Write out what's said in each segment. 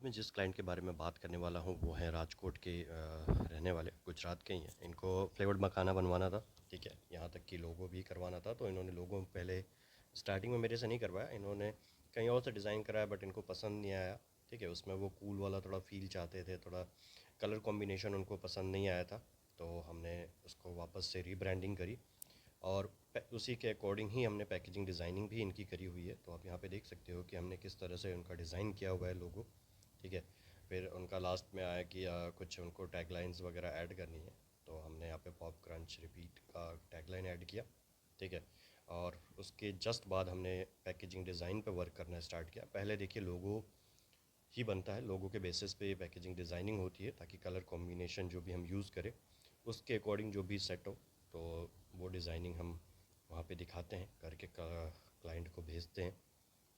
आज मैं जिस क्लाइंट के बारे में बात करने वाला हूँ वो है राजकोट के रहने वाले, गुजरात के ही हैं। इनको फ्लेवर्ड मखाना बनवाना था, ठीक है। यहाँ तक कि लोगो भी करवाना था, तो इन्होंने लोगो पहले स्टार्टिंग में मेरे से नहीं करवाया, इन्होंने कहीं और से डिज़ाइन कराया, बट इनको पसंद नहीं आया, ठीक है। उसमें वो कूल वाला थोड़ा फील चाहते थे, थोड़ा कलर कॉम्बिनेशन उनको पसंद नहीं आया था, तो हमने उसको वापस से रीब्रांडिंग करी और उसी के अकॉर्डिंग ही हमने पैकेजिंग डिज़ाइनिंग भी इनकी करी हुई है। तो आप यहाँ पे देख सकते हो कि हमने किस तरह से उनका डिज़ाइन किया हुआ है लोगो, ठीक है। फिर उनका लास्ट में आया कि कुछ उनको टैगलाइंस वगैरह ऐड करनी है, तो हमने यहाँ पे पॉप क्रंच रिपीट का टैगलाइन ऐड किया, ठीक है। और उसके जस्ट बाद हमने पैकेजिंग डिज़ाइन पे वर्क करना स्टार्ट किया। पहले देखिए लोगो ही बनता है, लोगों के बेसिस पे पैकेजिंग डिज़ाइनिंग होती है, ताकि कलर कॉम्बिनेशन जो भी हम यूज़ करें उसके अकॉर्डिंग जो भी सेट हो, तो वो डिज़ाइनिंग हम वहाँ पे दिखाते हैं, करके क्लाइंट को भेजते हैं,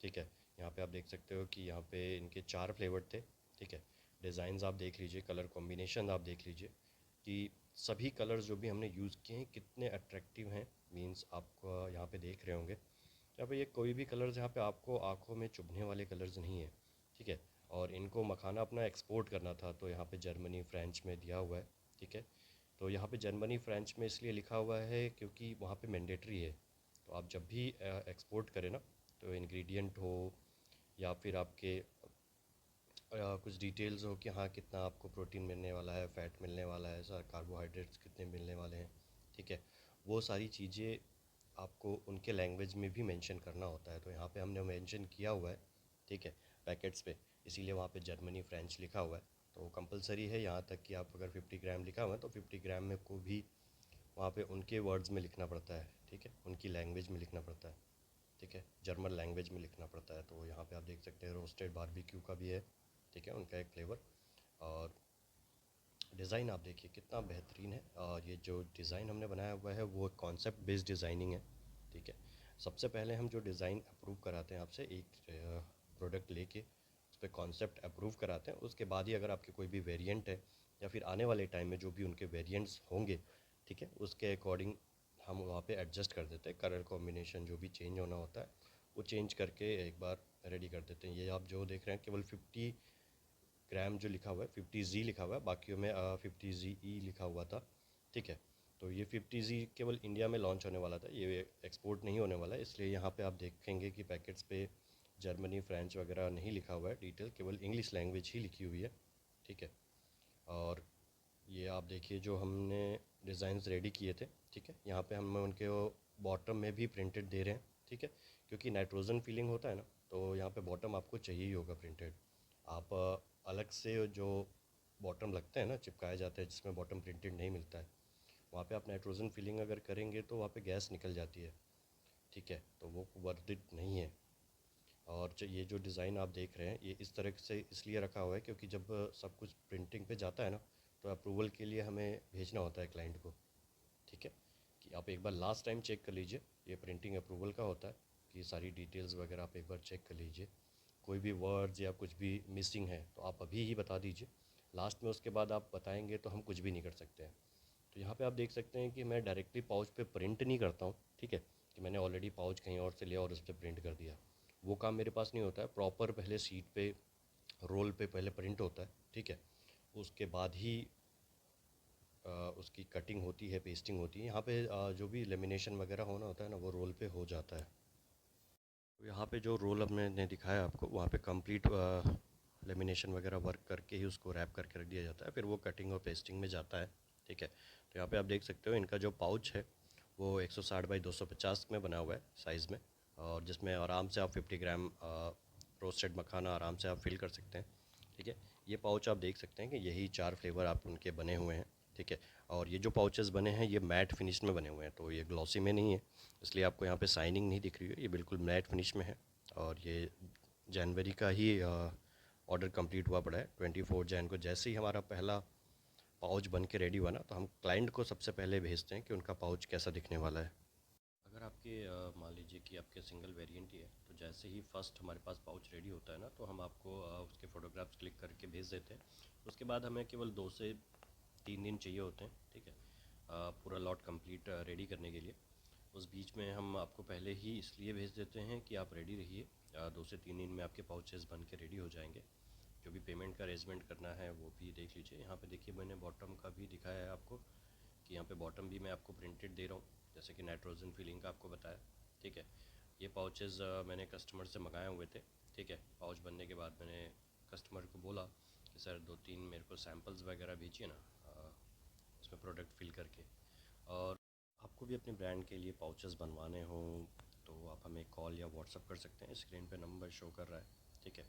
ठीक है। यहाँ पे आप देख सकते हो कि यहाँ पे इनके 4 फ्लेवर थे, ठीक है। डिज़ाइंस आप देख लीजिए, कलर कॉम्बिनेशन आप देख लीजिए कि सभी कलर्स जो भी हमने यूज़ किए हैं कितने अट्रैक्टिव हैं। मींस आपको यहाँ पे देख रहे होंगे यहाँ पे ये कोई भी कलर्स यहाँ पे आपको आंखों में चुभने वाले कलर्स नहीं है, ठीक है। और इनको मखाना अपना एक्सपोर्ट करना था, तो यहाँ पे जर्मनी फ्रेंच में दिया हुआ है, ठीक है। तो यहाँ पे जर्मनी फ्रेंच में इसलिए लिखा हुआ है क्योंकि वहाँ पे मैंडेटरी है। तो आप जब भी एक्सपोर्ट करें ना, तो इंग्रेडिएंट हो या फिर आपके कुछ डिटेल्स हो कि हाँ कितना आपको प्रोटीन मिलने वाला है, फ़ैट मिलने वाला है, सर कार्बोहाइड्रेट्स कितने मिलने वाले हैं, ठीक है। वो सारी चीज़ें आपको उनके लैंग्वेज में भी मेंशन करना होता है, तो यहाँ पे हमने मेंशन किया हुआ है, ठीक है, पैकेट्स पे। इसीलिए वहाँ पे जर्मनी फ्रेंच लिखा हुआ है, तो कंपलसरी है। यहाँ तक कि आप अगर 50 ग्राम लिखा हुआ है तो 50 ग्राम में को भी वहाँ पे उनके वर्ड्स में लिखना पड़ता है, ठीक है, उनकी लैंग्वेज में लिखना पड़ता है, ठीक है, जर्मन लैंग्वेज में लिखना पड़ता है। तो यहाँ पे आप देख सकते हैं रोस्टेड बारबेक्यू का भी है, ठीक है, उनका एक फ्लेवर। और डिज़ाइन आप देखिए कितना बेहतरीन है, और ये जो डिज़ाइन हमने बनाया हुआ है वो कॉन्सेप्ट बेस्ड डिज़ाइनिंग है, ठीक है। सबसे पहले हम जो डिज़ाइन अप्रूव कराते हैं आपसे, एक प्रोडक्ट लेके उस पर कॉन्सेप्ट अप्रूव कराते हैं, उसके बाद ही अगर आपके कोई भी वेरिएंट है या फिर आने वाले टाइम में जो भी उनके वेरिएंट्स होंगे, ठीक है, उसके अकॉर्डिंग हम वहाँ पे एडजस्ट कर देते हैं। कलर कॉम्बिनेशन जो भी चेंज होना होता है वो चेंज करके एक बार रेडी कर देते हैं। ये आप जो देख रहे हैं केवल 50 ग्राम जो लिखा हुआ है, 50 जी लिखा हुआ है, बाकियों में 50 जी लिखा हुआ था, ठीक है। तो ये 50 जी केवल इंडिया में लॉन्च होने वाला था, ये एक्सपोर्ट नहीं होने वाला है, इसलिए यहाँ पे आप देखेंगे कि पैकेट्स पे जर्मनी फ्रेंच वगैरह नहीं लिखा हुआ है, डिटेल केवल इंग्लिश लैंग्वेज ही लिखी हुई है, ठीक है। और ये आप देखिए जो हमने डिज़ाइंस रेडी किए थे, ठीक है, यहाँ पे हम उनके बॉटम में भी प्रिंटेड दे रहे हैं, ठीक है, क्योंकि नाइट्रोजन फीलिंग होता है ना, तो यहाँ पे बॉटम आपको चाहिए ही होगा प्रिंटेड। आप अलग से जो बॉटम लगते हैं ना, चिपकाए जाते हैं, जिसमें बॉटम प्रिंटेड नहीं मिलता है, वहाँ पे आप नाइट्रोजन फीलिंग अगर करेंगे तो वहाँ पे गैस निकल जाती है, ठीक है, तो वो वर्थ इट नहीं है। और जो ये जो डिज़ाइन आप देख रहे हैं ये इस तरह से इसलिए रखा हुआ है क्योंकि जब सब कुछ प्रिंटिंग पे जाता है ना, तो अप्रूवल के लिए हमें भेजना होता है क्लाइंट को, ठीक है। कि आप एक बार लास्ट टाइम चेक कर लीजिए, ये प्रिंटिंग अप्रूवल का होता है कि सारी डिटेल्स वगैरह आप एक बार चेक कर लीजिए। कोई भी वर्ड्स या कुछ भी मिसिंग है तो आप अभी ही बता दीजिए लास्ट में, उसके बाद आप बताएंगे तो हम कुछ भी नहीं कर सकते हैं। तो यहाँ पे आप देख सकते हैं कि मैं डायरेक्टली पाउच पे प्रिंट नहीं करता हूँ, ठीक है, कि मैंने ऑलरेडी पाउच कहीं और से लिया और उस पर प्रिंट कर दिया, वो काम मेरे पास नहीं होता है। प्रॉपर पहले शीट पे, रोल पे पहले प्रिंट होता है, ठीक है, उसके बाद ही उसकी कटिंग होती है, पेस्टिंग होती है। यहाँ पे जो भी लेमिनेशन वगैरह होना होता है ना, वो रोल पे हो जाता है। तो यहाँ पे जो रोल हमने दिखाया आपको, वहाँ पे कंप्लीट लेमिनेशन वगैरह वर्क करके ही उसको रैप करके रख दिया जाता है, फिर वो कटिंग और पेस्टिंग में जाता है, ठीक है। तो यहाँ पे आप देख सकते हो इनका जो पाउच है वो 160 बाई 250 में बना हुआ है साइज़ में, और जिसमें आराम से आप 50 ग्राम रोस्टेड मखाना आराम से आप फिल कर सकते हैं, ठीक है। ये पाउच आप देख सकते हैं कि यही 4 फ्लेवर आप उनके बने हुए हैं, ठीक है। और ये जो पाउचेस बने हैं ये मैट फिनिश में बने हुए हैं, तो ये ग्लॉसी में नहीं है, इसलिए आपको यहाँ पे शाइनिंग नहीं दिख रही है, ये बिल्कुल मैट फिनिश में है। और ये जनवरी का ही ऑर्डर कंप्लीट हुआ पड़ा है। 24 जैन को जैसे ही हमारा पहला पाउच बन के रेडी हुआ ना, तो हम क्लाइंट को सबसे पहले भेजते हैं कि उनका पाउच कैसा दिखने वाला है। अगर आपके मान लीजिए कि आपके सिंगल वेरिएंट ही है, तो जैसे ही फर्स्ट हमारे पास पाउच रेडी होता है ना, तो हम आपको उसके फ़ोटोग्राफ्स क्लिक करके भेज देते हैं। उसके बाद हमें केवल 2 से 3 दिन चाहिए होते हैं, ठीक है, पूरा लॉट कंप्लीट रेडी करने के लिए। उस बीच में हम आपको पहले ही इसलिए भेज देते हैं कि आप रेडी रहिए, 2 से 3 दिन में आपके पाउचेस बन के रेडी हो जाएंगे। जो भी पेमेंट ब्रांड का अरेंजमेंट करना है वो भी देख लीजिए। यहाँ पे देखिए मैंने बॉटम का भी दिखाया है आपको कि यहाँ पे बॉटम भी मैं आपको प्रिंटेड दे रहा हूँ, जैसे कि नाइट्रोजन फीलिंग का आपको बताया। ठीक है, ये पाउचेज़ मैंने कस्टमर से मंगाए हुए थे। ठीक है, पाउच बनने के बाद मैंने कस्टमर को बोला कि सर 2-3 मेरे को सैम्पल्स वगैरह भेजिए ना, उसमें प्रोडक्ट फिल करके। और आपको भी अपने ब्रांड के लिए पाउचेस बनवाने हों तो आप हमें कॉल या व्हाट्सअप कर सकते हैं, स्क्रीन पे नंबर शो कर रहा है। ठीक है,